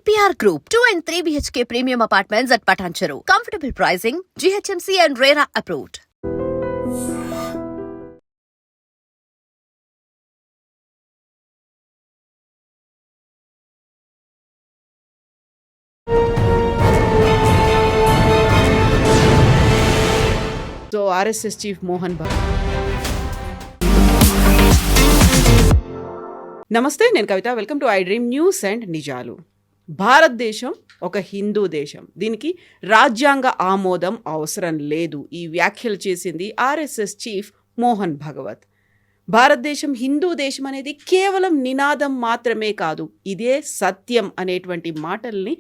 APR Group, 2 and 3 BHK premium apartments at Patancheru. Comfortable pricing, GHMC and RERA approved. So RSS Chief Mohan Bhagwat. నమస్తే, నేను Kavitha. Welcome to I dream news and నిజాలు. భారతదేశం ఒక హిందూ దేశం, దీనికి రాజ్యాంగ ఆమోదం అవసరం లేదు. ఈ వ్యాఖ్యలు చేసింది ఆర్ఎస్ఎస్ చీఫ్ మోహన్ భగవత్. భారతదేశం హిందూ దేశం అనేది కేవలం నినాదం మాత్రమే కాదు, ఇదే సత్యం అనేటువంటి మాటల్ని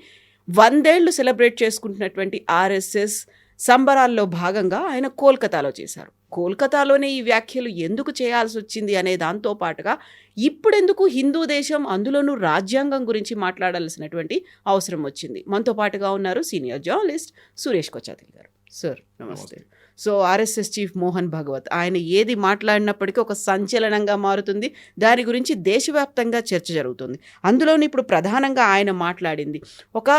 100 ఏళ్లు సెలబ్రేట్ చేసుకుంటున్నటువంటి ఆర్ఎస్ఎస్ సంబరాల్లో భాగంగా ఆయన కోల్కతాలో చేశారు. కోల్కతాలోనే ఈ వ్యాఖ్యలు ఎందుకు చేయాల్సి వచ్చింది అనే దాంతో పాటుగా ఇప్పుడెందుకు హిందూ దేశం, అందులోనూ రాజ్యాంగం గురించి మాట్లాడాల్సినటువంటి అవసరం వచ్చింది. మనతో పాటుగా ఉన్నారు సీనియర్ జర్నలిస్ట్ సురేష్ కొచ్చాతిల్ గారు. సార్ నమస్తే. So RSS chief Mohan Bhagwat, ఆయన ఏది మాట్లాడినప్పటికీ ఒక సంచలనంగా మారుతుంది. దాని గురించి దేశవ్యాప్తంగా చర్చ జరుగుతుంది. అందులోని ఇప్పుడు ప్రధానంగా ఆయన మాట్లాడింది ఒక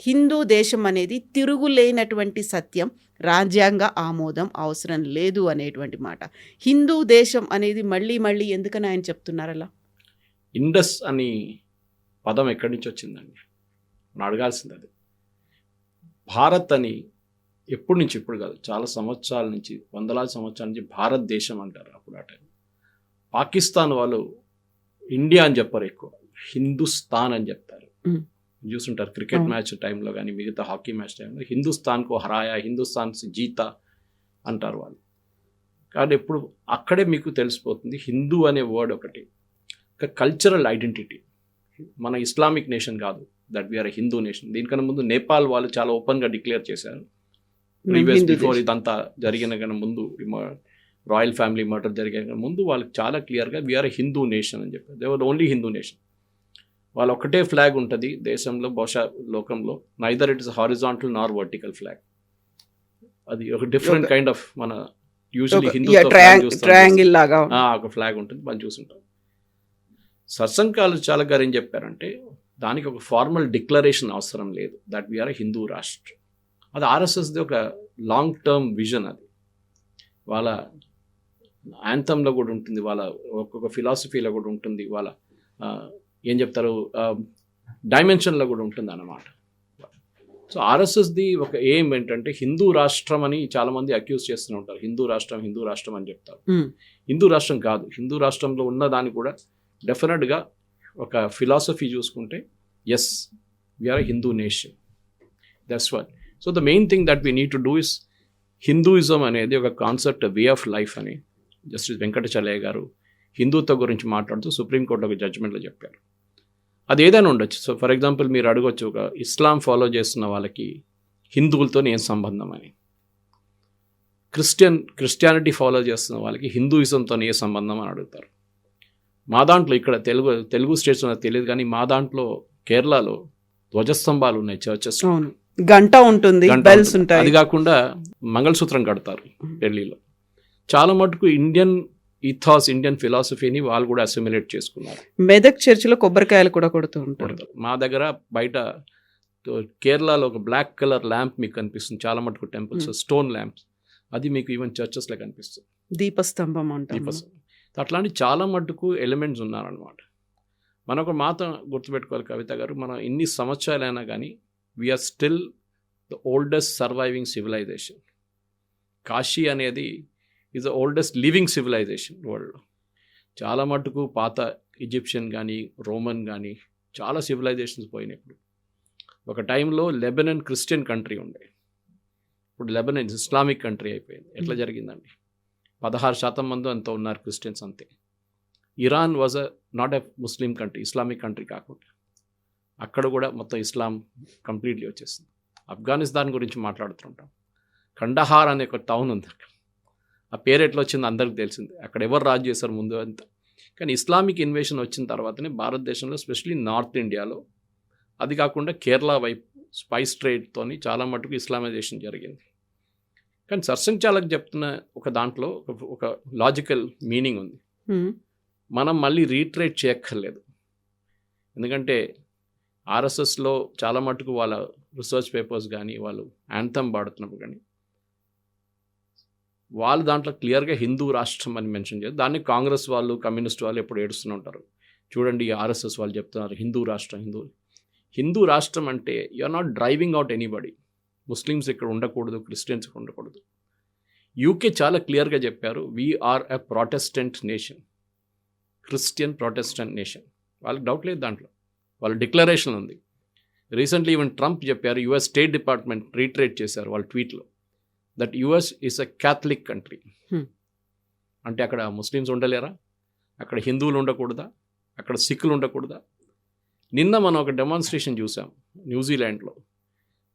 హిందూ దేశం అనేది తిరుగులేనటువంటి సత్యం, రాజ్యాంగ ఆమోదం అవసరం లేదు అనేటువంటి మాట. హిందూ దేశం అనేది మళ్ళీ ఎందుకని ఆయన చెప్తున్నారు అలా? ఇండస్ అని పదం ఎక్కడి నుంచి వచ్చిందండి మనం అడగాల్సింది. అది భారత్ అని ఎప్పటి నుంచి, ఇప్పుడు కాదు, చాలా సంవత్సరాల నుంచి, వందలాది సంవత్సరాల నుంచి భారతదేశం అంటారు. అప్పుడు ఆ టైం పాకిస్తాన్ వాళ్ళు ఇండియా అని చెప్పారు, ఎక్కువ హిందుస్థాన్ అని చెప్తారు. చూస్తుంటారు క్రికెట్ మ్యాచ్ టైంలో కానీ మిగతా హాకీ మ్యాచ్ టైంలో హిందుస్థాన్కు హరాయా, హిందుస్థాన్ జీతా అంటారు వాళ్ళు. కానీ ఎప్పుడు అక్కడే మీకు తెలిసిపోతుంది హిందూ అనే వర్డ్ ఒకటి ఒక కల్చరల్ ఐడెంటిటీ. మన ఇస్లామిక్ నేషన్ కాదు, దట్ వీఆర్ హిందూ నేషన్. దీనికన్నా ముందు నేపాల్ వాళ్ళు చాలా ఓపెన్గా డిక్లేర్ చేశారు. ప్రీవియస్ బిఫోర్ ఇదంతా జరిగిన కన్నా ముందు, రాయల్ ఫ్యామిలీ మర్డర్ జరిగిన ముందు వాళ్ళకి చాలా క్లియర్గా వీఆర్ హిందూ నేషన్ అని చెప్పారు. They were only Hindu nation. వాళ్ళు ఒకటే ఫ్లాగ్ ఉంటుంది దేశంలో, బహుశా లోకంలో. Neither it is horizontal Nar vertical flag. అది ఒక డిఫరెంట్ కైండ్ ఆఫ్, మన యూజువల్లీ హిందూ ట్రయాంగిల్ లాగా ఒక ఫ్లాగ్ ఉంటుంది, మనం చూస్తుంటాం. సత్సంగాలు చాలా గారు ఏం చెప్పారంటే దానికి ఒక ఫార్మల్ డిక్లరేషన్ అవసరం లేదు, దట్ వీఆర్ హిందూ రాష్ట్ర. అది ఆర్ఎస్ఎస్ది ఒక లాంగ్ టర్మ్ విజన్. అది వాళ్ళ యాంథంలో కూడా ఉంటుంది, వాళ్ళ ఒక్కొక్క ఫిలాసఫీలో కూడా ఉంటుంది, వాళ్ళ ఏం చెప్తారు డైమెన్షన్లో కూడా ఉంటుంది అన్నమాట. సో ఆర్ఎస్ఎస్ది ఒక ఎయిమ్ ఏంటంటే హిందూ రాష్ట్రం అని చాలామంది అక్యూజ్ చేస్తూ ఉంటారు. హిందూ రాష్ట్రం అని చెప్తారు. హిందూ రాష్ట్రం కాదు. హిందూ రాష్ట్రంలో ఉన్న దాన్ని కూడా డెఫినెట్గా ఒక ఫిలాసఫీ చూసుకుంటే yes, we are Hindu nation, that's one. So the main thing that we need to do is, Hinduism అనేది ఒక కాన్సెప్ట్, వే ఆఫ్ లైఫ్ అని జస్టిస్ వెంకటచలయ్య గారు హిందుత్వం గురించి మాట్లాడుతూ సుప్రీంకోర్టు ఒక జడ్జిమెంట్లో చెప్పారు. అది ఏదైనా ఉండొచ్చు. సో ఫర్ ఎగ్జాంపుల్ మీరు అడగొచ్చు, ఒక ఇస్లాం ఫాలో చేస్తున్న వాళ్ళకి హిందువులతో ఏం సంబంధం అని. క్రిస్టియానిటీ ఫాలో చేస్తున్న వాళ్ళకి హిందూయిజంతో ఏ సంబంధం అని అడుగుతారు. మా దాంట్లో ఇక్కడ తెలుగు స్టేట్స్ ఉన్నది తెలియదు, కానీ మా దాంట్లో కేరళలో ధ్వజస్తంభాలు ఉన్నాయి, చర్చెస్, గంట ఉంటుంది, బెల్స్ ఉంటాయి. అది కాకుండా మంగళసూత్రం కడతారు ఢిల్లీలో. చాలా మటుకు ఇండియన్ ఈథాస్, ఇండియన్ ఫిలాసఫీని వాళ్ళు కూడా అసిమిలేట్ చేసుకున్నారు. మెదక్ చర్చిలో కొబ్బరికాయలు కూడా కొడుతూ ఉంటారు. మా దగ్గర బయట కేరళలో ఒక బ్లాక్ కలర్ ల్యాంప్ మీకు కనిపిస్తుంది, చాలా మటుకు టెంపుల్స్, స్టోన్ ల్యాంప్స్, అది మీకు ఈవెన్ చర్చెస్లో కనిపిస్తుంది, దీపస్తంభం అంటారు. అట్లాంటి చాలా మటుకు ఎలిమెంట్స్ ఉన్నారనమాట. మనం ఒక మాట గుర్తుపెట్టుకోవాలి కవిత గారు, మనం ఇన్ని సంవత్సరాలైనా కానీ we are still the oldest surviving civilization. Kashi అనేది is the oldest living civilization వరల్డ్లో. చాలా మటుకు పాత ఈజిప్షియన్ కానీ రోమన్ కానీ చాలా సివిలైజేషన్స్ పోయినప్పుడు. ఒక టైంలో లెబనన్ క్రిస్టియన్ కంట్రీ ఉండే, ఇప్పుడు లెబనన్ ఇస్లామిక్ కంట్రీ అయిపోయింది. ఎట్లా జరిగిందండి? 16% మంది అంత ఉన్నారు క్రిస్టియన్స్, అంతే. Iran was not a Muslim country, Islamic country కాకుండా అక్కడ కూడా మొత్తం ఇస్లాం కంప్లీట్లీ వచ్చేసింది. ఆఫ్ఘనిస్తాన్ గురించి మాట్లాడుతుంటాం, కండహార్ అనే ఒక టౌన్ ఉంది అక్కడ. ఆ పేరు ఎట్లా వచ్చిందో అందరికీ తెలిసింది, అక్కడ ఎవరు రాజు చేశారు ముందు అంతా. కానీ ఇస్లామిక్ ఇన్వేషన్ వచ్చిన తర్వాతనే భారతదేశంలో, ఎస్పెషలీ నార్త్ ఇండియాలో, అది కాకుండా కేరళ వైపు స్పైస్ ట్రేడ్తోని చాలా మటుకు ఇస్లామైజేషన్ జరిగింది. కానీ సర్సంఘచాలక్ చెప్తున్న ఒక దాంట్లో ఒక లాజికల్ మీనింగ్ ఉంది. మనం మళ్ళీ రీట్రేట్ చేయక్కర్లేదు, ఎందుకంటే ఆర్ఎస్ఎస్లో చాలా మటుకు వాళ్ళ రీసెర్చ్ పేపర్స్ కానీ వాళ్ళు యాంథమ్ పాడుతున్నప్పుడు కానీ వాళ్ళు దాంట్లో క్లియర్గా హిందూ రాష్ట్రం అని మెన్షన్ చేస్తారు. దాన్ని కాంగ్రెస్ వాళ్ళు కమ్యూనిస్ట్ వాళ్ళు ఎప్పుడు ఏడుస్తూనే ఉంటారు. చూడండి ఆర్ఎస్ఎస్ వాళ్ళు చెప్తున్నారు హిందూ రాష్ట్రం. హిందూ రాష్ట్రం అంటే you are not driving out anybody. Muslims ఇక్కడ ఉండకూడదు, క్రిస్టియన్స్ ఇక్కడ ఉండకూడదు. యూకే చాలా క్లియర్గా చెప్పారు we are a protestant nation, Christian protestant nation. వాళ్ళకి డౌట్ లేదు దాంట్లో, వాళ్ళ డిక్లరేషన్ ఉంది. రీసెంట్లీ ఈవెన్ ట్రంప్ చెప్పారు, యుఎస్ స్టేట్ డిపార్ట్మెంట్ రీట్రేట్ చేశారు వాళ్ళ ట్వీట్లో, that US is a Catholic country. అంటే అక్కడ ముస్లిమ్స్ ఉండలేరా? అక్కడ హిందువులు ఉండకూడదా? అక్కడ సిక్కులు ఉండకూడదా? నిన్న మనం ఒక డెమాన్స్ట్రేషన్ చూసాం న్యూజిలాండ్లో.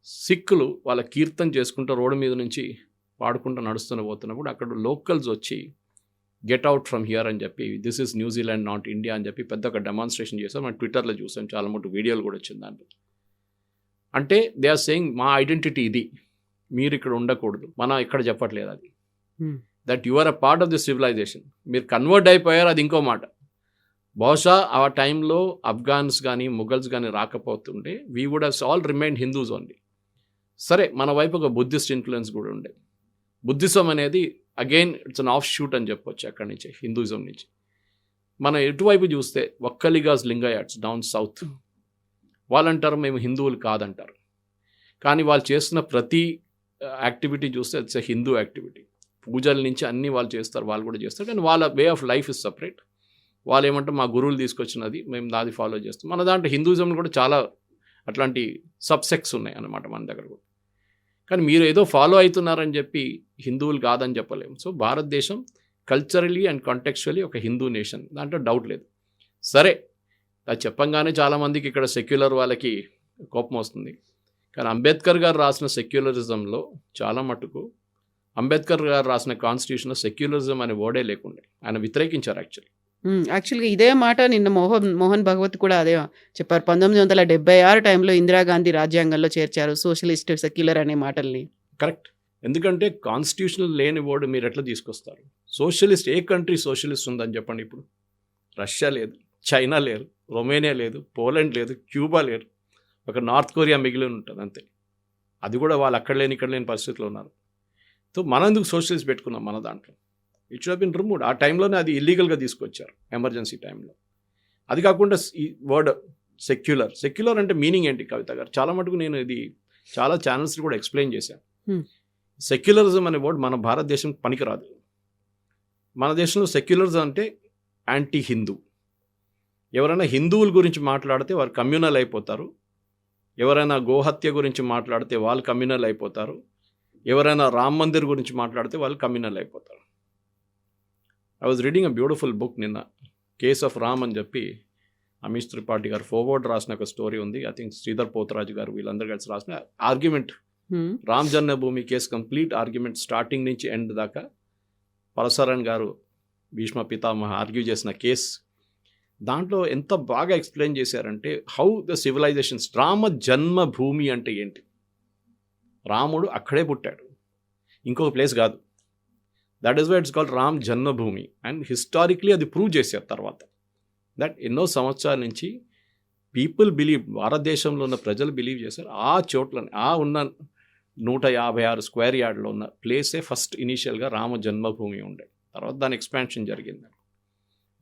సిక్కులు వాళ్ళ కీర్తన చేసుకుంటూ రోడ్డు మీద నుంచి పాడుకుంటూ నడుస్తూనే పోతున్నప్పుడు అక్కడ లోకల్స్ వచ్చి గెట్ అవుట్ ఫ్రమ్ హియర్ అని చెప్పి, this is New Zealand not India అని చెప్పి పెద్ద ఒక డెమాన్స్ట్రేషన్ చేసాం. మనం ట్విట్టర్లో చూసాం, చాలా మటు వీడియోలు కూడా వచ్చింది దాంట్లో. అంటే దే ఆర్ సేయింగ్ మా ఐడెంటిటీ ఇది, మీరు ఇక్కడ ఉండకూడదు. మనం ఇక్కడ చెప్పట్లేదు అది, that you are a part of the civilization. మీరు కన్వర్ట్ అయిపోయారు, అది ఇంకో మాట. బహుశా ఆ టైంలో అఫ్ఘాన్స్ కానీ ముఘల్స్ కానీ రాకపోతుండే we would have all remain Hindus only. సరే, మన వైపు ఒక బుద్ధిస్ట్ ఇన్ఫ్లుయెన్స్ కూడా ఉండే. బుద్ధిజం అనేది again it's an off shoot అని చెప్పొచ్చు అక్కడి నుంచి, హిందూయిజం నుంచి. మనం ఎటువైపు చూస్తే ఒక్కలిగాస్ లింగాయట్స్ డౌన్ సౌత్, వాళ్ళంటారు మేము హిందువులు కాదంటారు. కానీ వాళ్ళు చేస్తున్న ప్రతి యాక్టివిటీ చూస్తే ఇట్స్ ఎ హిందూ యాక్టివిటీ. పూజల నుంచి అన్నీ వాళ్ళు చేస్తారు, వాళ్ళు కూడా చేస్తారు. కానీ వాళ్ళ వే ఆఫ్ లైఫ్ ఇస్ సపరేట్. వాళ్ళు ఏమంటే మా గురువులు తీసుకొచ్చినది మేము దాది ఫాలో చేస్తాం. మన దాంట్లో హిందూయిజంలో కూడా చాలా అట్లాంటి సబ్సెక్ట్స్ ఉన్నాయి అన్నమాట మన దగ్గర కూడా. కానీ మీరు ఏదో ఫాలో అవుతున్నారని చెప్పి హిందువులు కాదని చెప్పలేము. సో భారతదేశం కల్చరలీ అండ్ కాంటెక్చువల్లీ ఒక హిందూ నేషన్, దాంట్లో డౌట్ లేదు. సరే, అది చెప్పంగానే చాలామందికి ఇక్కడ సెక్యులర్ వాళ్ళకి కోపం వస్తుంది. కానీ అంబేద్కర్ గారు రాసిన సెక్యులరిజంలో చాలా మటుకు, అంబేద్కర్ గారు రాసిన కాన్స్టిట్యూషన్లో సెక్యులరిజం అనే వర్డే లేకుండే, ఆయన వ్యతిరేకించారు యాక్చువల్గా ఇదే మాట నిన్న మోహన్ భగవత్ కూడా అదే చెప్పారు. 1976 టైంలో ఇందిరాగాంధీ రాజ్యాంగంలో చేర్చారు సోషలిస్ట్ సెక్యులర్ అనే మాటల్ని. కరెక్ట్. ఎందుకంటే కాన్స్టిట్యూషనల్ లేని వర్డ్ మీరు ఎట్లా తీసుకొస్తారు? సోషలిస్ట్, ఏ కంట్రీ సోషలిస్ట్ ఉందని చెప్పండి. ఇప్పుడు రష్యా లేదు, చైనా లేదు, రొమేనియా లేదు, పోలాండ్ లేదు, క్యూబా లేదు, ఒక నార్త్ కొరియా మిగిలి ఉంటుంది అంతే. అది కూడా వాళ్ళు అక్కడ లేని ఇక్కడ లేని పరిస్థితిలో ఉన్నారు. సో మనం ఎందుకు సోషలిస్ట్ పెట్టుకున్నాం మన దాంట్లో? It should been removed. ఆ టైంలోనే అది ఇల్లీగల్గా తీసుకొచ్చారు ఎమర్జెన్సీ టైంలో. అది కాకుండా ఈ వర్డ్ సెక్యులర్ అంటే మీనింగ్ ఏంటి కవిత గారు? చాలా మటుకు నేను ఇది చాలా ఛానల్స్ కూడా ఎక్స్ప్లెయిన్ చేశాను. సెక్యులరిజం అనే వర్డ్ మన భారతదేశం పనికిరాదు. మన దేశంలో సెక్యులరిజం అంటే యాంటీ హిందూ. ఎవరైనా హిందువుల గురించి మాట్లాడితే వారు కమ్యూనల్ అయిపోతారు. ఎవరైనా గోహత్య గురించి మాట్లాడితే వాళ్ళు కమ్యూనల్ అయిపోతారు. ఎవరైనా రామ్ మందిర్ గురించి మాట్లాడితే వాళ్ళు కమ్యూనల్ అయిపోతారు. I was reading a beautiful book నిన్న, కేస్ ఆఫ్ రామ్ అని చెప్పి అమీష్ త్రిపాఠి గారు ఫోర్వర్డ్ రాసిన ఒక స్టోరీ ఉంది. ఐ థింక్ శ్రీధర్ పోతరాజు గారు వీళ్ళందరూ కలిసి రాసిన argument, Ram Janmabhoomi case complete argument starting నుంచి ఎండ్ దాకా పరశరన్ గారు భీష్మ పితామహ ఆర్గ్యూ చేసిన కేసు. దాంట్లో ఎంత బాగా ఎక్స్ప్లెయిన్ చేశారంటే how the civilizations, Rama Janmabhoomi అంటే ఏంటి? రాముడు అక్కడే పుట్టాడు, ఇంకొక ప్లేస్ కాదు. That is why it's called Ram Janmabhoomi. And historically అది ప్రూవ్ చేశారు తర్వాత. దట్ ఎన్నో సంవత్సరాల నుంచి పీపుల్ బిలీవ్, భారతదేశంలో ఉన్న ప్రజలు బిలీవ్ చేశారు ఆ చోట్లని, ఆ ఉన్న 156 స్క్వేర్ యార్డ్లో ఉన్న ప్లేసే ఫస్ట్ ఇనీషియల్గా రామ జన్మభూమి ఉండే. తర్వాత దాని ఎక్స్పాన్షన్ జరిగింది.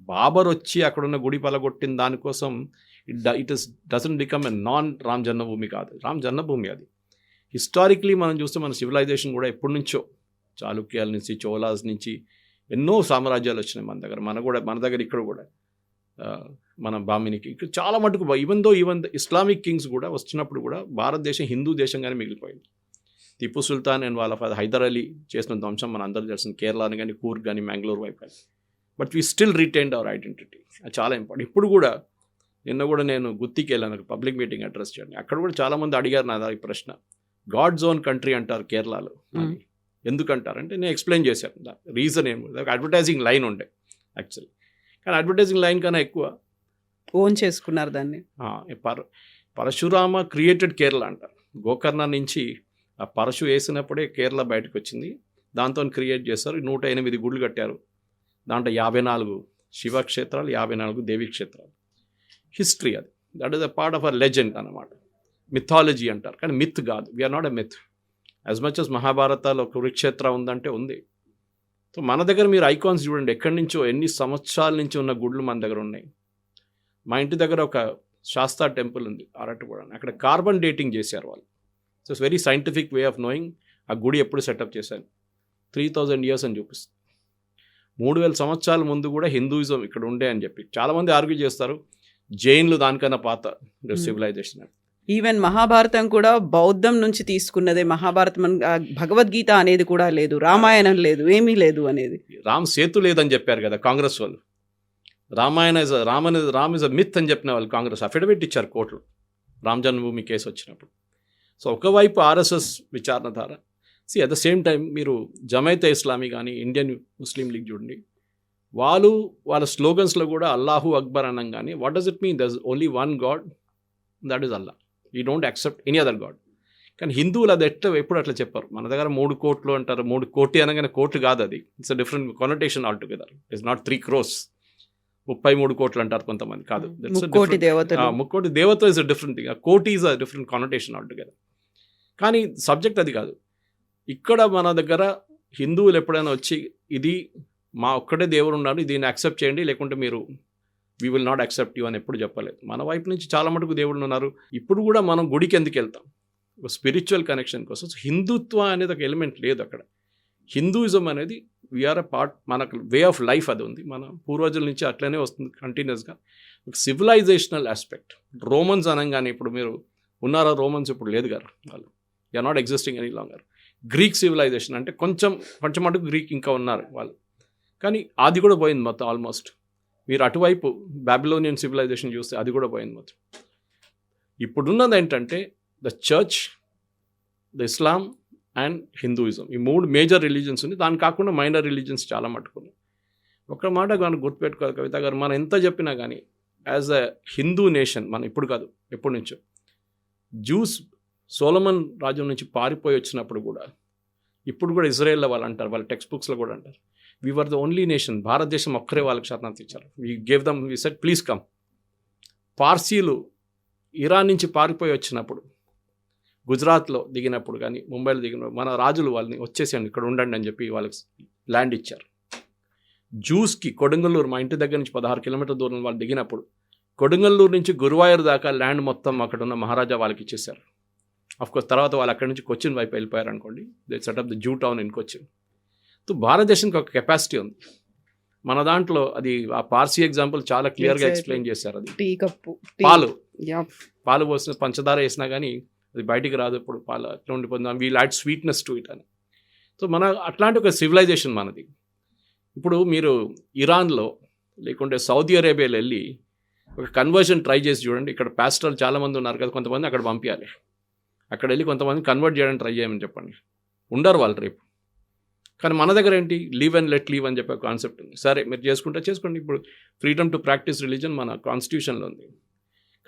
బాబర్ వచ్చి అక్కడున్న గుడి పలగొట్టిన దానికోసం it doesn't become a non Ram Janmabhoomi కాదు, రామ్ జన్మభూమి అది. హిస్టారిక్లీ మనం చూస్తే మన సివిలైజేషన్ కూడా ఎప్పటి నుంచో, చాళుక్యాల నుంచి, చోళాస్ నుంచి ఎన్నో సామ్రాజ్యాలు వచ్చినాయి మన దగ్గర. మన దగ్గర ఇక్కడ కూడా మన బామినికి ఇక్కడ చాలా మటుకు ఈవెన్ ఇస్లామిక్ కింగ్స్ కూడా వచ్చినప్పుడు కూడా భారతదేశం హిందూ దేశంగానే మిగిలిపోయింది. టిప్పు సుల్తాన్ అండ్ వాళ్ళ ఫాదర్ హైదర్ అలీ చేసిన ధ్వంసం మన అందరూ తెలిసిన కేరళని కానీ, కూర్గ్ కానీ, మ్యాంగ్లూర్ వైపు కానీ. But we still retained our identity. అది చాలా ఇంపార్టెంట్. ఇప్పుడు కూడా నిన్న కూడా నేను గుత్తికి వెళ్ళాను పబ్లిక్ మీటింగ్ అడ్రస్ చేయండి. అక్కడ కూడా చాలామంది అడిగారు నా ఈ ప్రశ్న. గాడ్ జోన్ కంట్రీ అంటారు కేరళలో, ఎందుకంటారంటే నేను ఎక్స్ప్లెయిన్ చేశాను రీజన్ ఏమి. అడ్వర్టైజింగ్ లైన్ ఉండే యాక్చువల్లీ, కానీ అడ్వర్టైజింగ్ లైన్ కన్నా ఎక్కువ ఓన్ చేసుకున్నారు దాన్ని. పరశురామ క్రియేటెడ్ కేరళ అంటారు. గోకర్ణ నుంచి ఆ పరశు వేసినప్పుడే కేరళ బయటకు వచ్చింది. దాంతో క్రియేట్ చేస్తారు. 108 గుళ్ళు కట్టారు. దాంట్లో 54 శివక్షేత్రాలు, 54 దేవీ క్షేత్రాలు. హిస్టరీ అది. That is a part of a legend అనమాట. మిథాలజీ అంటారు, కానీ మిత్ కాదు. We are not a myth. As much as మహాభారతాలో కురుక్షేత్ర ఉందంటే ఉంది. సో మన దగ్గర మీరు ఐకాన్స్ చూడండి, ఎక్కడి నుంచో ఎన్ని సంవత్సరాల నుంచి ఉన్న గుళ్ళు మన దగ్గర ఉన్నాయి. మా ఇంటి దగ్గర ఒక శాస్తా టెంపుల్ ఉంది అరట్టుగూడ, అక్కడ కార్బన్ డేటింగ్ చేశారు వాళ్ళు. So it's very scientific way of knowing ఆ గుడి ఎప్పుడు సెటప్ చేశాను. 3000 years అని చూపిస్తుంది. 3000 సంవత్సరాల ముందు కూడా హిందూయిజం ఇక్కడ ఉండే అని చెప్పి చాలామంది ఆర్గ్యూ చేస్తారు. జైన్లు దానికన్నా పాత సివిలైజేషన్ అని. ఈవెన్ మహాభారతం కూడా బౌద్ధం నుంచి తీసుకున్నదే. మహాభారతం భగవద్గీత అనేది కూడా లేదు, రామాయణం లేదు, ఏమీ లేదు అనేది. రామ్ సేతు లేదని చెప్పారు కదా కాంగ్రెస్ వాళ్ళు. రామ్ ఇస్ అ మిత్ అని చెప్పిన వాళ్ళు కాంగ్రెస్ అఫిడవిట్ ఇచ్చారు కోర్టులో రామ్ జన్మభూమి కేసు వచ్చినప్పుడు. సో ఒకవైపు ఆర్ఎస్ఎస్ విచారణధార, అట్ ద సేమ్ టైం మీరు జమైతే ఇస్లామీ కానీ ఇండియన్ ముస్లిం లీగ్ చూడండి, వాళ్ళ స్లోగన్స్లో కూడా అల్లాహు అక్బర్ అనం కానీ what does it mean? There is only one God, that is Allah. You don't accept any other God. కానీ హిందువులు అది ఎప్పుడు అట్లా చెప్పారు. మన దగ్గర 3 కోట్లు అంటారు. 3 కోటి అనగానే కోట్లు కాదు, అది it's a different connotation all together. It's not 3 crores, 33 కోట్లు అంటారు కొంతమంది. కాదు, ముక్కోటి దేవత is a different thing. Koti is a different connotation all together. కానీ సబ్జెక్ట్ అది కాదు. ఇక్కడ మన దగ్గర హిందువులు ఎప్పుడైనా వచ్చి ఇది మా ఒక్కడే దేవుడు ఉన్నాడు, దీన్ని యాక్సెప్ట్ చేయండి, లేకుంటే మీరు we will not accept you అని ఎప్పుడు చెప్పలేదు. మన వైపు నుంచి చాలా మటుకు దేవుళ్ళు ఉన్నారు. ఇప్పుడు కూడా మనం గుడికి ఎందుకు వెళ్తాం? స్పిరిచువల్ కనెక్షన్ కోసం. హిందుత్వ అనేది ఒక ఎలిమెంట్ లేదు అక్కడ. హిందూయిజం అనేది వీఆర్ ఎ పార్ట్, మనకు వే ఆఫ్ లైఫ్ అది ఉంది. మన పూర్వజుల నుంచి అట్లనే వస్తుంది కంటిన్యూస్గా. ఒక సివిలైజేషనల్ ఆస్పెక్ట్. రోమన్స్ అనగానే ఇప్పుడు మీరు ఉన్నారా? రోమన్స్ ఇప్పుడు లేదు గారు, వాళ్ళు you're not existing any longer. Greek civilization అంటే కొంచెం మటుకు గ్రీక్ ఇంకా ఉన్నారు వాళ్ళు, కానీ అది కూడా పోయింది మొత్తం ఆల్మోస్ట్. మీరు అటువైపు బాబిలోనియన్ సివిలైజేషన్ చూస్తే అది కూడా పోయింది మొత్తం. ఇప్పుడున్నది ఏంటంటే the church, the Islam and Hinduism, ఈ 3 మేజర్ రిలీజన్స్ ఉంది. దాని కాకుండా మైనర్ రిలీజన్స్ చాలా మట్టుకున్నాయి. ఒక మాట మనం గుర్తుపెట్టుకోవాలి కవిత గారు, మనం ఎంత చెప్పినా కానీ యాజ్ అ హిందూ నేషన్, మనం ఇప్పుడు కాదు ఎప్పటి నుంచో, జూస్ సోలమన్ రాజ్యం నుంచి పారిపోయి వచ్చినప్పుడు కూడా, ఇప్పుడు కూడా ఇజ్రాయెల్లో వాళ్ళు అంటారు, వాళ్ళ టెక్స్ట్ బుక్స్లో కూడా అంటారు, we were the only nation, భారతదేశం ఒక్కరే వాళ్ళకి శరణార్థి ఇచ్చారు. We gave them, we said please come. పార్సీలు ఇరాన్ నుంచి పారిపోయి వచ్చినప్పుడు, గుజరాత్లో దిగినప్పుడు కానీ ముంబైలో దిగినప్పుడు మన రాజులు వాళ్ళని వచ్చేసాను ఇక్కడ ఉండండి అని చెప్పి వాళ్ళకి ల్యాండ్ ఇచ్చారు. జ్యూస్కి కొడంగల్లూరు, మా ఇంటి దగ్గర నుంచి 16 kilometers దూరం వాళ్ళు దిగినప్పుడు, కొడంగల్లూరు నుంచి గురువాయూర్ దాకా ల్యాండ్ మొత్తం అక్కడ ఉన్న మహారాజా వాళ్ళకి ఇచ్చేశారు. అఫ్కోర్స్ తర్వాత వాళ్ళు అక్కడి నుంచి కొచ్చిన్ వైపు వెళ్ళిపోయారు అనుకోండి. They setup the zoo town in Cochin. So భారతదేశానికి ఒక కెపాసిటీ ఉంది. మన దాంట్లో అది ఆ పార్సీ ఎగ్జాంపుల్ చాలా క్లియర్గా ఎక్స్ప్లెయిన్ చేశారు. అది టీ కప్పు, పాలు పోసిన పంచదార వేసినా కానీ అది బయటికి రాదు. ఇప్పుడు పాలు అట్లా ఉండిపోతుంది. We'll add sweetness to it అని. సో మన అట్లాంటి ఒక సివిలైజేషన్ మనది. ఇప్పుడు మీరు ఇరాన్లో లేకుంటే సౌదీ అరేబియాలో వెళ్ళి ఒక కన్వర్షన్ ట్రై చేసి చూడండి. ఇక్కడ పాస్టర్లు చాలామంది ఉన్నారు కదా, కొంతమంది అక్కడ పంపించాలి. అక్కడ వెళ్ళి కొంతమంది కన్వర్ట్ చేయడానికి ట్రై చేయమని చెప్పండి, ఉండరు వాళ్ళు రేపు. కానీ మన దగ్గర ఏంటి, లీవ్ అండ్ లెట్ లీవ్ అని చెప్పే కాన్సెప్ట్ ఉంది. సరే మీరు చేసుకోండి. ఇప్పుడు ఫ్రీడమ్ టు ప్రాక్టీస్ రిలీజన్ మన కాన్స్టిట్యూషన్లో ఉంది.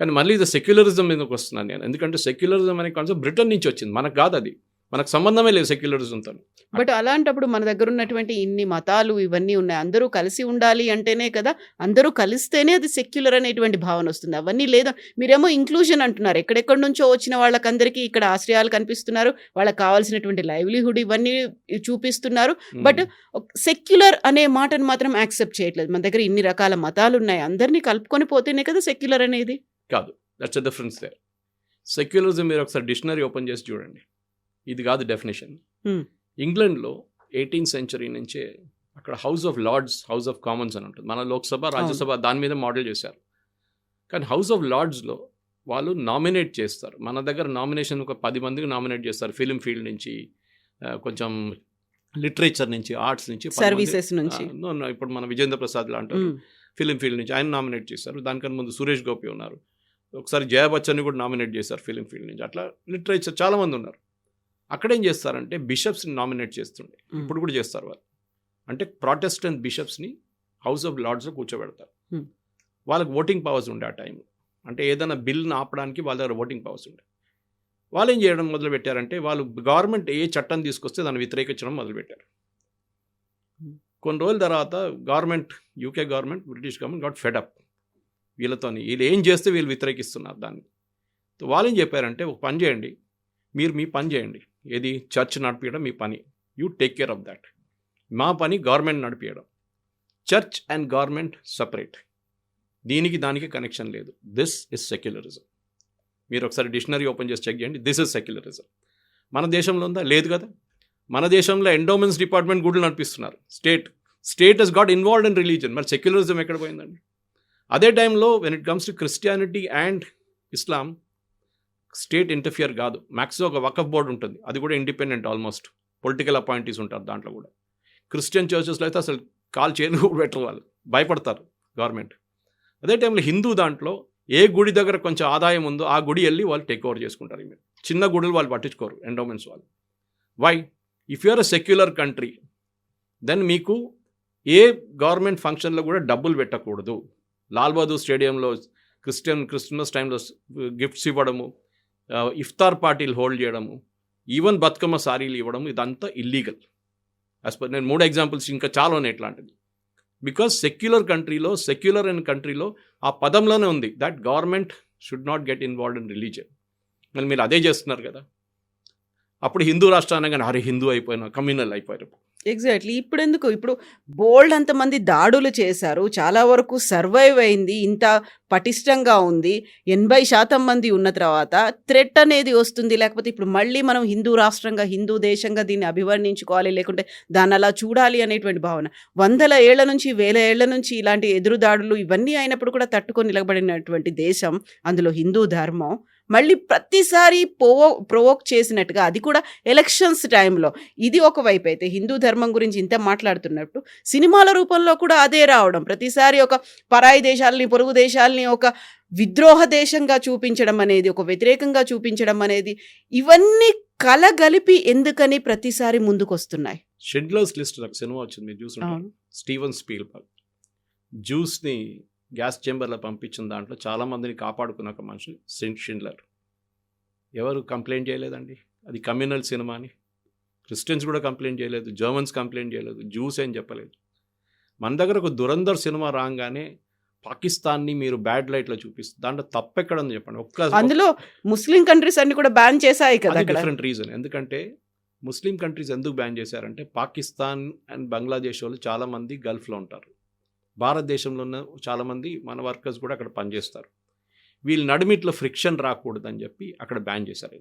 కానీ మళ్ళీ ఇది సెక్యులరిజం మీదకి వస్తున్నాను నేను. ఎందుకంటే సెక్యులరిజం అనే కాన్సెప్ట్ బ్రిటన్ నుంచి వచ్చింది, మనకు కాదు. అది మనకు సంబంధమే లేదు సెక్యులరిజంతో. బట్ అలాంటప్పుడు మన దగ్గర ఉన్నటువంటి ఇన్ని మతాలు ఇవన్నీ ఉన్నాయి, అందరూ కలిసి ఉండాలి అంటేనే కదా, అందరూ కలిస్తేనే అది సెక్యులర్ అనేటువంటి భావన వస్తుంది. అవన్నీ లేదా, మీరేమో ఇంక్లూజన్ అంటున్నారు. ఎక్కడెక్కడి నుంచో వచ్చిన వాళ్ళకందరికీ ఇక్కడ ఆశ్రయాలు కనిపిస్తున్నారు, వాళ్ళకి కావాల్సినటువంటి లైవ్లీహుడ్ ఇవన్నీ చూపిస్తున్నారు. బట్ సెక్యులర్ అనే మాటను మాత్రం యాక్సెప్ట్ చేయట్లేదు. మన దగ్గర ఇన్ని రకాల మతాలు ఉన్నాయి, అందరినీ కలుపుకొని పోతేనే కదా సెక్యులర్ అనేది. కాదు, that's a difference there. Secularism మీరు ఒకసారి డిక్షనరీ ఓపెన్ చేసి చూడండి, ఇది కాదు డెఫినేషన్. ఇంగ్లాండ్లో 18th century నుంచే అక్కడ House of Lords, House of Commons అని ఉంటుంది. మన లోక్సభ, రాజ్యసభ దాని మీద మోడల్ చేశారు. కానీ హౌస్ ఆఫ్ లార్డ్స్లో వాళ్ళు నామినేట్ చేస్తారు. మన దగ్గర నామినేషన్ ఒక 10 మందికి నామినేట్ చేస్తారు. ఫిలిం ఫీల్డ్ నుంచి, కొంచెం లిటరేచర్ నుంచి, ఆర్ట్స్ నుంచి, సర్వీసెస్ నుంచి. ఇప్పుడు మన విజేంద్ర ప్రసాద్ లాంటి ఫిలిం ఫీల్డ్ నుంచి ఆయన నామినేట్ చేశారు. దానికన్నా ముందు సురేష్ గోపి ఉన్నారు. ఒకసారి జయా బచ్చన్ని కూడా నామినేట్ చేశారు ఫిలిం ఫీల్డ్ నుంచి. అట్లా లిటరేచర్ చాలామంది ఉన్నారు. అక్కడేం చేస్తారంటే బిషప్స్ని నామినేట్ చేస్తుండే, ఇప్పుడు కూడా చేస్తారు వాళ్ళు. అంటే ప్రాటెస్టెంట్ బిషప్స్ని హౌస్ ఆఫ్ లార్డ్స్లో కూర్చోబెడతారు. వాళ్ళకి ఓటింగ్ పవర్స్ ఉండే ఆ టైం. అంటే ఏదైనా బిల్ని ఆపడానికి వాళ్ళ దగ్గర ఓటింగ్ పవర్స్ ఉండే. వాళ్ళు ఏం చేయడం మొదలుపెట్టారంటే, వాళ్ళు గవర్నమెంట్ ఏ చట్టం తీసుకొస్తే దాన్ని వ్యతిరేకించడం మొదలుపెట్టారు. కొన్ని రోజుల తర్వాత government, UK government, British government got fed up. వీళ్ళతోని వీళ్ళు ఏం చేస్తే వీళ్ళు వ్యతిరేకిస్తున్నారు దాన్ని. వాళ్ళు ఏం చెప్పారంటే ఒక పని చేయండి, మీరు మీ పని చేయండి, ఏది చర్చ్ నడిపించడం మీ పని, you take care of that. మా పని గవర్నమెంట్ నడిపించడం. చర్చ్ అండ్ గవర్నమెంట్ సపరేట్, దీనికి దానికి కనెక్షన్ లేదు. This is secularism. మీరు ఒకసారి డిక్షనరీ ఓపెన్ చేసి చెక్ చేయండి, దిస్ ఇస్ సెక్యులరిజం. మన దేశంలో ఉందా? లేదు కదా. మన దేశంలో ఎండోమెంట్స్ డిపార్ట్మెంట్ గుడులు నడిపిస్తున్నారు. State Hess got involved in religion. మరి సెక్యులరిజం ఎక్కడ పోయిందండి? అదే టైంలో when it comes to Christianity and Islam, state interfere కాదు. మ్యాక్సిమం ఒక వకఫ్ బోర్డు ఉంటుంది, అది కూడా ఇండిపెండెంట్, ఆల్మోస్ట్ పొలిటికల్ అపాయింటీస్ ఉంటారు దాంట్లో కూడా. క్రిస్టియన్ చర్చెస్లో అయితే అసలు కాల్ చేయలు కూడా పెట్టరు, వాళ్ళు భయపడతారు గవర్నమెంట్. అదే టైంలో హిందూ దాంట్లో ఏ గుడి దగ్గర కొంచెం ఆదాయం ఉందో ఆ గుడి వెళ్ళి వాళ్ళు టేక్ ఓవర్ చేసుకుంటారు. మీరు చిన్న గుడులు వాళ్ళు పట్టించుకోరు, ఎండోమెంట్స్ వాళ్ళు. Why? If you are a secular country, then మీకు ఏ గవర్నమెంట్ ఫంక్షన్లో కూడా డబ్బులు పెట్టకూడదు. లాల్ బహదూర్ స్టేడియంలో క్రిస్మస్ టైంలో గిఫ్ట్స్ ఇవ్వడము, ఇఫ్తార్ పార్టీలు హోల్డ్ చేయడము, ఈవెన్ బతుకమ్మ సారీలు ఇవ్వడము, ఇదంతా ఇల్లీగల్. యాజ్ పర్ నేను 3 ఎగ్జాంపుల్స్ ఇంకా చాలా ఉన్నాయి ఇట్లాంటిది. బికాస్ సెక్యులర్ అండ్ కంట్రీలో ఆ పదంలోనే ఉంది that government should not get involved in religion. మరి మీరు అదే చేస్తున్నారు కదా. అప్పుడు హిందూ రాష్ట్రాన్ని కానీ అరే హిందూ అయిపోయినా కమ్యూనల్ అయిపోయారు. ఎగ్జాక్ట్లీ. ఇప్పుడు బోల్డ్ అంతమంది దాడులు చేశారు, చాలా వరకు సర్వైవ్ అయింది, ఇంత పటిష్టంగా ఉంది. 80% మంది ఉన్న తర్వాత థ్రెట్ అనేది వస్తుంది. లేకపోతే ఇప్పుడు మళ్ళీ మనం హిందూ రాష్ట్రంగా, హిందూ దేశంగా దీన్ని అభివర్ణించుకోవాలి, లేకుంటే దాన్ని అలా చూడాలి అనేటువంటి భావన 100 ఏళ్ల నుంచి 1000 ఏళ్ల నుంచి ఇలాంటి ఎదురు దాడులు ఇవన్నీ అయినప్పుడు కూడా తట్టుకొని నిలబడినటువంటి దేశం, అందులో హిందూ ధర్మం మళ్ళీ ప్రతిసారి ప్రొవోక్ చేసినట్టుగా, అది కూడా ఎలక్షన్స్ టైంలో. ఇది ఒకవైపు అయితే హిందూ ధర్మం గురించి ఇంత మాట్లాడుతున్నప్పుడు సినిమాల రూపంలో కూడా అదే రావడం, ప్రతిసారి ఒక పరాయి దేశాలని, పొరుగు దేశాలని ఒక విద్రోహ దేశంగా చూపించడం అనేది, ఒక వ్యతిరేకంగా చూపించడం అనేది, ఇవన్నీ కలగలిపి ఎందుకని ప్రతిసారి ముందుకొస్తున్నాయి. షిండ్లర్స్ లిస్ట్ ఒక సినిమా వచ్చింది, మీరు చూసుంటారు. స్టీవెన్ స్పీల్బర్గ్ జ్యూస్ని గ్యాస్ చేంబర్లో పంపించిన దాంట్లో చాలామందిని కాపాడుకున్న ఒక మనిషి షిండ్లర్. ఎవరు కంప్లైంట్ చేయలేదండి, అది కమ్యూనల్ సినిమా అని. క్రిస్టియన్స్ కూడా కంప్లైంట్ చేయలేదు, జర్మన్స్ కంప్లైంట్ చేయలేదు, జ్యూస్ ఏం చెప్పలేదు. మన దగ్గర ఒక దురంధర్ సినిమా రాగానే పాకిస్తాన్ని మీరు బ్యాడ్ లైట్లో చూపిస్తారు. దాంట్లో తప్పెక్కడని చెప్పండి. అందులో ముస్లిం కంట్రీస్ అన్ని కూడా బ్యాన్ చేశాయి కదా. Different reason. ఎందుకంటే ముస్లిం కంట్రీస్ ఎందుకు బ్యాన్ చేశారంటే, పాకిస్తాన్ అండ్ బంగ్లాదేశ్ వాళ్ళు చాలామంది గల్ఫ్లో ఉంటారు, భారతదేశంలో ఉన్న చాలామంది మన వర్కర్స్ కూడా అక్కడ పనిచేస్తారు. వీళ్ళు నడిమిట్లో ఫ్రిక్షన్ రాకూడదని చెప్పి అక్కడ బ్యాన్ చేశారు.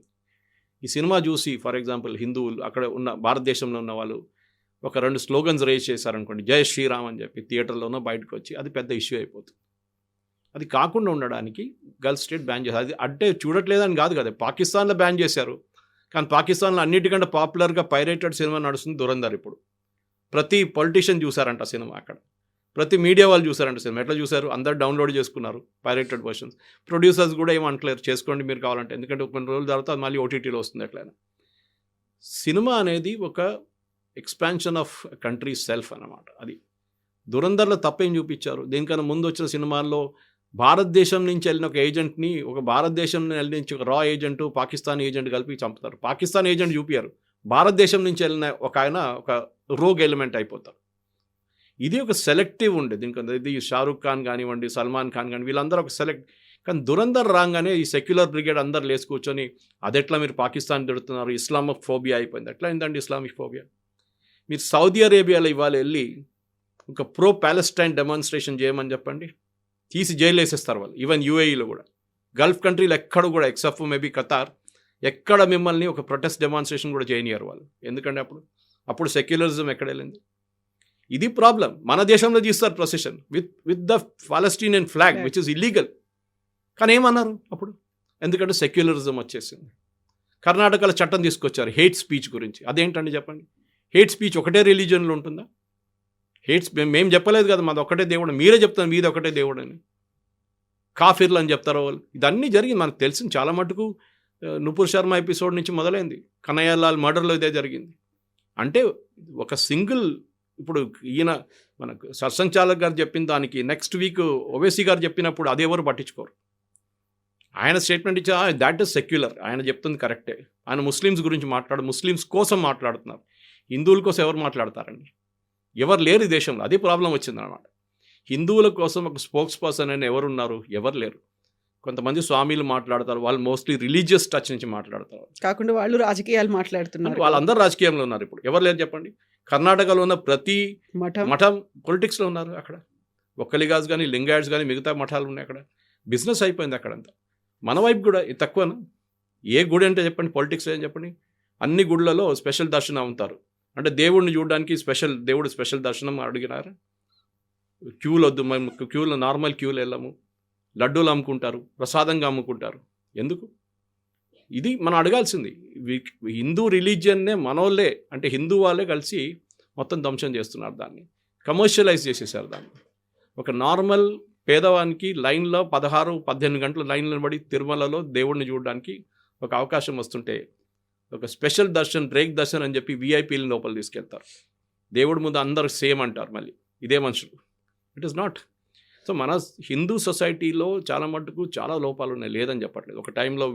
ఈ సినిమా చూసి ఫర్ ఎగ్జాంపుల్ హిందువులు అక్కడ ఉన్న భారతదేశంలో ఉన్న వాళ్ళు ఒక 2 స్లోగన్స్ రేజ్ చేశారనుకోండి, జై శ్రీరామ్ అని చెప్పి, థియేటర్లోనో బయటకు వచ్చి అది పెద్ద ఇష్యూ అయిపోతుంది. అది కాకుండా ఉండడానికి గల్ఫ్ స్టేట్ బ్యాన్ చేశారు. అది అంటే చూడట్లేదని కాదు కదా, పాకిస్తాన్లో బ్యాన్ చేశారు. కానీ పాకిస్తాన్లో అన్నిటికంటే పాపులర్గా పైరేటెడ్ సినిమా నడుస్తుంది దురంధర్. ఇప్పుడు ప్రతి పొలిటీషియన్ చూసారంట సినిమా, అక్కడ ప్రతి మీడియా వాళ్ళు చూసారంట సినిమా. ఎట్లా చూసారు? అందరు డౌన్లోడ్ చేసుకున్నారు పైరేటెడ్ వర్షన్స్. ప్రొడ్యూసర్స్ కూడా ఏమంటలేరు, చేసుకోండి మీరు కావాలంటే, ఎందుకంటే కొన్ని రోజుల తర్వాత అది మళ్ళీ ఓటీటీలో వస్తుంది. ఎట్లయినా సినిమా అనేది ఒక ఎక్స్పాన్షన్ ఆఫ్ కంట్రీ సెల్ఫ్ అన్నమాట. అది దురంధర్లో తప్పేం చూపించారు. దీనికన్నా ముందు వచ్చిన సినిమాల్లో భారతదేశం నుంచి వెళ్ళిన ఒక ఏజెంట్ని, ఒక భారతదేశం నుంచి ఒక రా ఏజెంట్, పాకిస్తాన్ ఏజెంట్ కలిపి చంపుతారు. పాకిస్తాన్ ఏజెంట్ చూపించారు, భారతదేశం నుంచి వెళ్ళిన ఒక ఆయన ఒక రోగ్ ఎలిమెంట్ అయిపోతారు. ఇది ఒక సెలెక్టివ్ ఉండే దీనికి. ఇది షారూక్ ఖాన్ కానివ్వండి, సల్మాన్ ఖాన్ కానీ, వీళ్ళందరూ ఒక సెలెక్ట్. కానీ దురంధర్ రాగానే ఈ సెక్యులర్ బ్రిగేడ్ అందరు లేచి కూర్చొని అదెట్లా మీరు పాకిస్తాన్ తిడుతున్నారు, ఇస్లామిక్ ఫోబియా అయిపోయింది. ఎట్లా అయిందండి ఇస్లామిక్ ఫోబియా? మీరు సౌదీ అరేబియాలో ఇవాళ వెళ్ళి ఒక ప్రో ప్యాలెస్టైన్ డెమాన్స్ట్రేషన్ చేయమని చెప్పండి, తీసి జైలు వేసేస్తారు వాళ్ళు. ఈవెన్ యూఏఈలో కూడా, గల్ఫ్ కంట్రీలు ఎక్కడ కూడా ఎక్సెప్ట్ మేబీ ఖతార్, ఎక్కడ మిమ్మల్ని ఒక ప్రొటెస్ట్ డెమాన్స్ట్రేషన్ కూడా చేయనియారు వాళ్ళు. ఎందుకంటే అప్పుడు సెక్యులరిజం ఎక్కడ వెళ్ళింది? ఇది ప్రాబ్లం. మన దేశంలో తీస్తారు procession with the Palestinian flag which is illegal. కానీ ఏమన్నారు అప్పుడు? ఎందుకంటే సెక్యులరిజం వచ్చేసింది. కర్ణాటకలో చట్టం తీసుకొచ్చారు హేట్ స్పీచ్ గురించి. అదేంటండి చెప్పండి? హేట్ స్పీచ్ ఒకటే రిలీజియన్లో ఉంటుందా? మేము చెప్పలేదు కదా మాది ఒకటే దేవుడు, మీరే చెప్తాను మీది ఒకటే దేవుడు అని. కాఫిర్లు అని చెప్తారు వాళ్ళు. ఇదన్నీ జరిగింది మనకు తెలిసింది చాలా మటుకు. నుపూర్ శర్మ ఎపిసోడ్ నుంచి మొదలైంది, కనయ్యలాల్ మర్డర్లో ఇదే జరిగింది. అంటే ఒక సింగిల్, ఇప్పుడు ఈయన మనకు సత్సంగ్ చాలక్ గారు చెప్పిన దానికి నెక్స్ట్ వీక్ ఓవైసీ గారు చెప్పినప్పుడు అది ఎవరు పట్టించుకోరు. ఆయన స్టేట్మెంట్ ఇచ్చా, దాట్ ఈస్ సెక్యులర్, ఆయన చెప్తుంది కరెక్టే. ఆయన ముస్లిమ్స్ గురించి ముస్లిమ్స్ కోసం మాట్లాడుతున్నారు. హిందువుల కోసం ఎవరు మాట్లాడతారండి? ఎవరు లేరు ఈ దేశంలో. అదే ప్రాబ్లం వచ్చిందనమాట. హిందువుల కోసం ఒక స్పోక్స్ పర్సన్ అని ఎవరున్నారు? ఎవరు లేరు. కొంతమంది స్వామీలు మాట్లాడతారు, వాళ్ళు మోస్ట్లీ రిలీజియస్ టచ్ నుంచి మాట్లాడతారు. కాకుండా వాళ్ళు రాజకీయాలు మాట్లాడుతున్నారు. వాళ్ళందరూ రాజకీయంలో ఉన్నారు ఇప్పుడు. ఎవరు లేరు చెప్పండి. కర్ణాటకలో ఉన్న ప్రతి మఠం పొలిటిక్స్లో ఉన్నారు. అక్కడ ఒక్కలిగాస్ కానీ లింగాయట్స్ కానీ మిగతా మఠాలు ఉన్నాయి. అక్కడ బిజినెస్ అయిపోయింది అక్కడంతా. మన వైపు కూడా ఇది తక్కువనా? ఏ గుడి అంటే చెప్పండి, పొలిటిక్స్ ఏం చెప్పండి. అన్ని గుళ్ళలో స్పెషల్ దర్శనం అవుతారు. అంటే దేవుడిని చూడడానికి దేవుడు స్పెషల్ దర్శనం అడిగినారు. క్యూలు వద్దు, మేము క్యూలో నార్మల్ క్యూలు వెళ్ళాము. లడ్డూలు అమ్ముకుంటారు, ప్రసాదంగా అమ్ముకుంటారు. ఎందుకు? ఇది మనం అడగాల్సింది. హిందూ రిలీజియన్నే మనోళ్ళే, అంటే హిందూ వాళ్ళే కలిసి మొత్తం ధ్వంసం చేస్తున్నారు. దాన్ని కమర్షియలైజ్ చేసేసారు. దాన్ని ఒక నార్మల్ పేదవానికి లైన్లో 16-18 గంటల లైన్లో పడి తిరుమలలో దేవుడిని చూడడానికి ఒక అవకాశం వస్తుంటే ఒక స్పెషల్ దర్శన్, బ్రేక్ దర్శన్ అని చెప్పి విఐపీలను లోపల తీసుకెళ్తారు. దేవుడి ముందు అందరూ సేమ్ అంటారు. మళ్ళీ ఇదే మనుషులు. It is not. సో మన హిందూ సొసైటీలో చాలా మటుకు చాలా లోపాలు ఉన్నాయి, లేదని చెప్పట్లేదు. ఒక టైంలో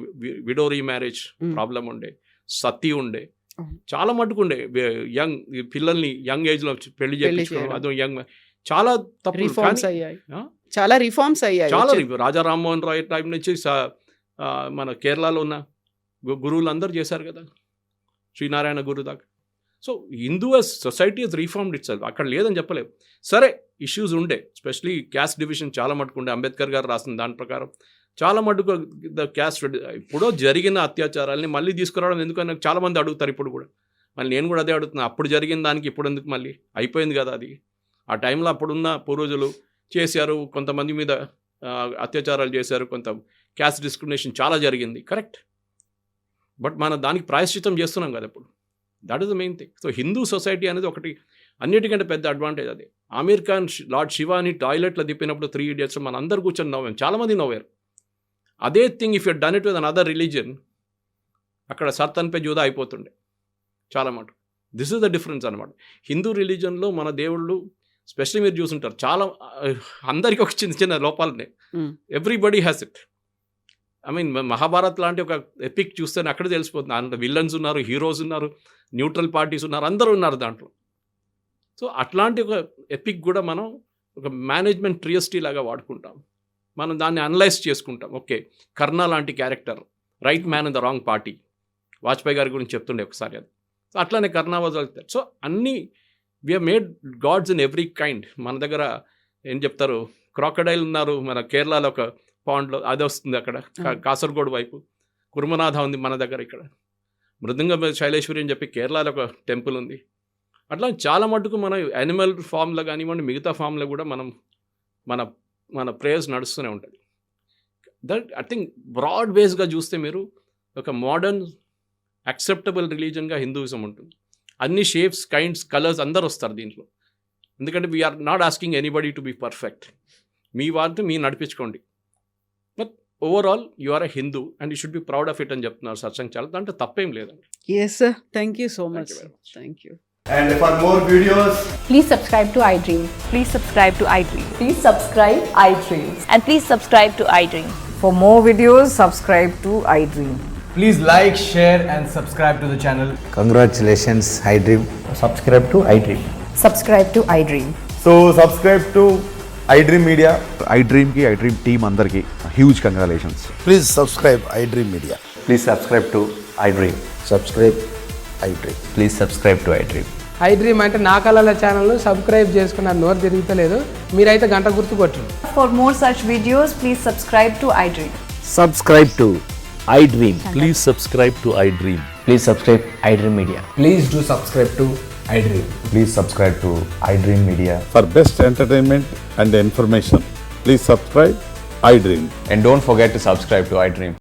విడో రీమ్యారేజ్ ప్రాబ్లం ఉండే, సతీ ఉండే, చాలా మటుకు ఉండే. యంగ్ పిల్లల్ని యంగ్ ఏజ్లో పెళ్లి చేయించుకోవడం, అదో యంగ్, చాలా తప్పు. చాలా రిఫార్మ్స్ అయ్యాయి. చాలా రాజా రామ్మోహన్ రాయ్ టైం నుంచి మన కేరళలో ఉన్న గురువులు అందరూ చేశారు కదా, శ్రీనారాయణ గురు దాకా. So Hindu society has reformed itself. అక్కడ లేదని చెప్పలేము. సరే, ఇష్యూస్ ఉండే, స్పెషలీ క్యాస్ట్ డివిజన్ చాలా మటుకు ఉండే. అంబేద్కర్ గారు రాసిన దాని ప్రకారం చాలా మటుకు క్యాస్ట్ ఇప్పుడు జరిగిన అత్యాచారాలని మళ్ళీ తీసుకురావడం ఎందుకని చాలామంది అడుగుతారు ఇప్పుడు కూడా. మళ్ళీ నేను కూడా అదే అడుగుతున్నాను. అప్పుడు జరిగిన దానికి ఇప్పుడు ఎందుకు మళ్ళీ? అయిపోయింది కదా అది. ఆ టైంలో అప్పుడున్న పూర్వజులు చేశారు, కొంతమంది మీద అత్యాచారాలు చేశారు, కొంత క్యాస్ట్ డిస్క్రిమినేషన్ చాలా జరిగింది, కరెక్ట్. బట్ మనం దానికి ప్రాయశ్చిత్తం చేస్తున్నాం కదా ఇప్పుడు. That is the main thing. So Hindu society అనేది ఒకటి అన్నిటికంటే పెద్ద అడ్వాంటేజ్ అది. ఆమీర్ ఖాన్ లార్డ్ శివాని టాయిలెట్లో తిప్పినప్పుడు 3 Idiots మన అందరు కూర్చొని నవ్వాం, చాలామంది నవ్వారు. అదే thing if you done it with an other religion, అక్కడ సర్తన్ పే జూదా అయిపోతుండే చాలా మాట. దిస్ ఇస్ ద డిఫరెన్స్ అనమాట. హిందూ రిలీజన్లో మన దేవుళ్ళు, స్పెషల్లీ మీరు చూసుంటారు, చాలా అందరికీ ఒక చిన్న చిన్న లోపాలు ఉన్నాయి. Everybody has it. I mean Mahabharat లాంటి ఒక ఎపిక్ చూస్తేనే అక్కడ తెలిసిపోతుంది. అందులో విలన్స్ ఉన్నారు, హీరోస్ ఉన్నారు, న్యూట్రల్ పార్టీస్ ఉన్నారు, అందరూ ఉన్నారు దాంట్లో. సో అట్లాంటి ఒక ఎపిక్ కూడా మనం ఒక మేనేజ్మెంట్ ట్రియస్టీ లాగా వాడుకుంటాం. మనం దాన్ని అనలైజ్ చేసుకుంటాం. ఓకే, కర్ణ లాంటి character, right man in the wrong party, Vajpayee గారి గురించి చెప్తుండే ఒకసారి అది. సో అట్లానే Karna was all that. So అన్నీ we have made gods in every kind. మన దగ్గర ఏం చెప్తారు, క్రాకడైల్ ఉన్నారు మన కేరళలో ఒక పాండ్లో, అది వస్తుంది అక్కడ కాసర్గోడ్ వైపు. కుర్మనాథ ఉంది మన దగ్గర. ఇక్కడ మృదంగ శైలేశ్వరి అని చెప్పి కేరళలో ఒక టెంపుల్ ఉంది. అట్లా చాలా మటుకు మన యానిమల్ ఫామ్లో కానివ్వండి, మిగతా ఫామ్లో కూడా మనం మన ప్రేయర్స్ నడుస్తూనే ఉంటుంది. దట్ ఐ థింక్ బ్రాడ్ బేస్గా చూస్తే మీరు ఒక మోడర్న్ యాక్సెప్టబుల్ రిలీజన్గా హిందూయిజం ఉంటుంది. అన్ని షేప్స్, కైండ్స్, కలర్స్ అందరు వస్తారు దీంట్లో. ఎందుకంటే we are not asking anybody to be perfect. మీ వారితో మీరు నడిపించుకోండి. But overall you are a Hindu and you should be proud of it అని చెప్తున్నారు సత్సంగ్ చాలా. దాంట్లో తప్పేం లేదండి. Yes sir, thank you so much. Thank you. And for more videos, Please subscribe to iDream. Please subscribe to iDream. Please subscribe iDream. And please subscribe to iDream. For more videos, subscribe to iDream. please like, share and subscribe to the channel. Congratulations, iDream. Subscribe to iDream. Subscribe to iDream. So subscribe to iDream Media. iDream ki iDream team andarki huge congratulations. Please subscribe iDream Media. Please subscribe to iDream. Subscribe iDream. Please subscribe to iDream. iDream అంటే నా కళల channel subscribe చేసుకున్న నోరు తిరుగుతలేదు, మీరైతే గంట గుర్తు కొట్టండి. For more such videos, please subscribe to iDream. Subscribe to iDream. Please subscribe to iDream. Please subscribe iDream Media. Please do subscribe to iDream. Please subscribe to iDream Media. For best entertainment and information, please subscribe iDream. And don't forget to subscribe to iDream.